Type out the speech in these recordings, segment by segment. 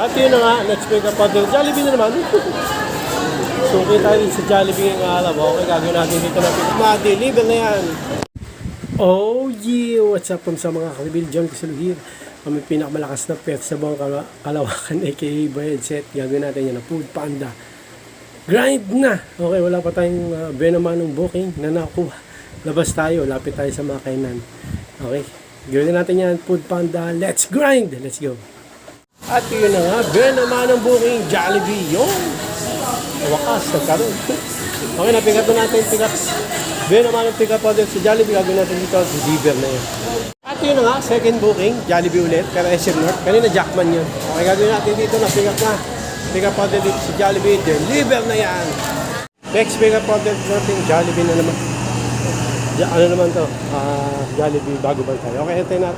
At yun na nga, let's make a puzzle. Jollibee na naman. So, kita tayo sa Jollibee ngayong araw. Okay, gagawin natin dito na ma-deliver na yan. Oh yeah! What's up sa mga kaibigan? John Kisiluhir. Kami pinakamalakas na pet sa buong Kalawakan aka Bayadset. Gagawin natin yan na Food Panda. Grind na! Okay, wala pa tayong benamanong booking na nakuha. Labas tayo, lapit tayo sa mga kainan. Okay, gawin natin yan Food Panda. Let's grind! Let's go! At yun na nga, benamanong booking Jollibee yung wakas, nagkaroon. Okay, napikat na natin pick-up. Benamanong pick-up order sa Jollibee. Gagawin natin dito, deliver na yun. At yun na nga, second booking, Jollibee ulit, pero SM North. Kanina Jackman yun. Okay, gagawin natin dito na pick-up na. Pick-up order dito sa Jollibee, deliver na yan. Next pick-up order natin, Jollibee na naman. Ano naman to? Jollibee, bago ba tayo? Okay, ito na.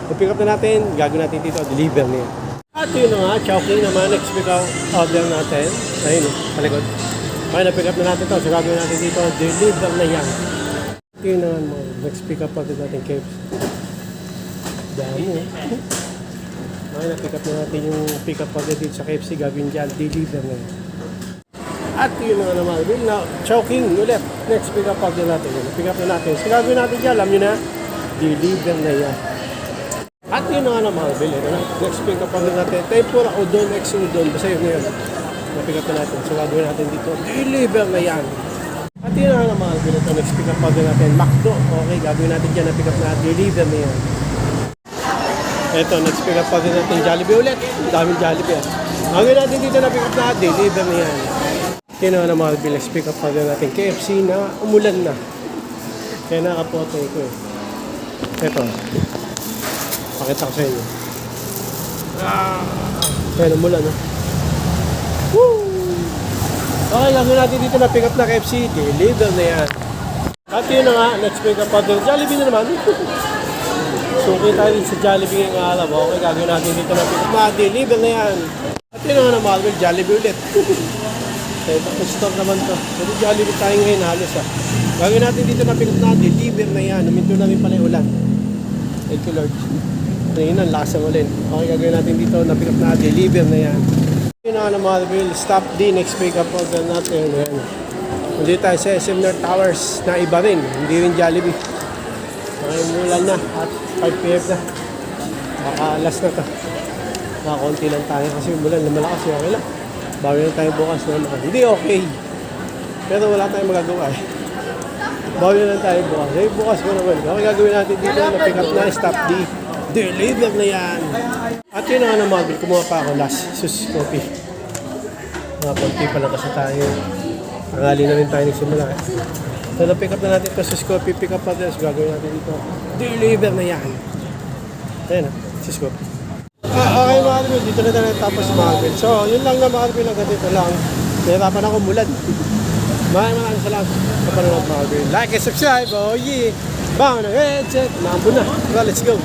I-pick up na natin, gagawin natin dito, deliver na yan. At yun na nga, Chowking naman, next pick-up order natin. Ayun, sa likod. Okay, na-pick up na natin to, so gagawin natin dito, deliver na yan. At yun na nga, next pick-up order natin, Kevs. Dami eh. Okay, na-pick up na natin yung pick-up order dito sa KFC, gagawin dyan, deliver na yan. At yun na nga naman, Chowking ulit, next pick-up order natin. Na-pick up na natin, so gagawin natin dyan, alam nyo na, deliver na yan. At yun na nga naman, next pick-up order natin, tempura udon, ex udon, basta yun na yun. Na-pick up na natin, so gagawin natin dito, deliver na yan. At yun na nga naman, next pick-up order natin, McDo, okay, gagawin natin dyan, na-pick up na, deliver na yan. Ito, next pick-up order natin, Jollibee ulit, daming Jollibee. Gagawin natin dito, na-pick up na, deliver na yan. Yun na nga naman, next pick-up order natin, KFC na umulan na. Kaya nakapote ko eh. Ito. Pakita ko sa inyo. Kaya namulan, no? Woo! Okay, gagawin natin dito na pick up na KFC. Deliver na yan. At yun na nga, let's pick up order. Jollibee na naman. So, kita tayo sa Jollibee ngayong araw. Okay, gagawin natin dito na pick up na. Deliver na yan. At yun na nga naman, Jollibee ulit. Kaya tapos store naman to. Pero Jollibee tayo ngayon halos ha. Gagawin natin dito na pick up na. Deliver na yan. Huminto na rin pala yung ulan. Thank you, Lord. Yun ang lakas ng ulan. Okay, gagawin natin dito, na-pick up na, deliver na yan. Yun na nga Marvel, stop D, next pick up order natin. Ayan. Hindi tayo sa SM North Towers na iba rin, hindi rin Jollibee. Okay, mulan na at 5 PM na. Baka last na to. Nakakunti lang tayo kasi mulan na malakas, okay lang. Bawi lang tayo bukas na naman. Hindi okay. Pero wala tayong magagawa eh. Bawi lang tayo bukas. Eh, bukas mo naman. Okay, gagawin natin dito, na-pick up na, stop D. Deliver na yan. At yun na nga naman, kumuha pa ako last sus coffee. Mga konti pa lang kasi tayo. Tangali na rin tayo nagsimula. So na-pick up na natin ito sus coffee, pick up natin. So gagawin natin dito. Deliver na yan. Ayan na, sus coffee. Okay mga kapatid, dito na tayo tapos mga kapatid. So yun lang na mga kapatid, hanggang dito lang. Nahirapan ako mulan. Maraming salamat sa panonood mga kapatid. Like and subscribe. Oh yeah. Bang na headset. Naambun na. Well, let's go.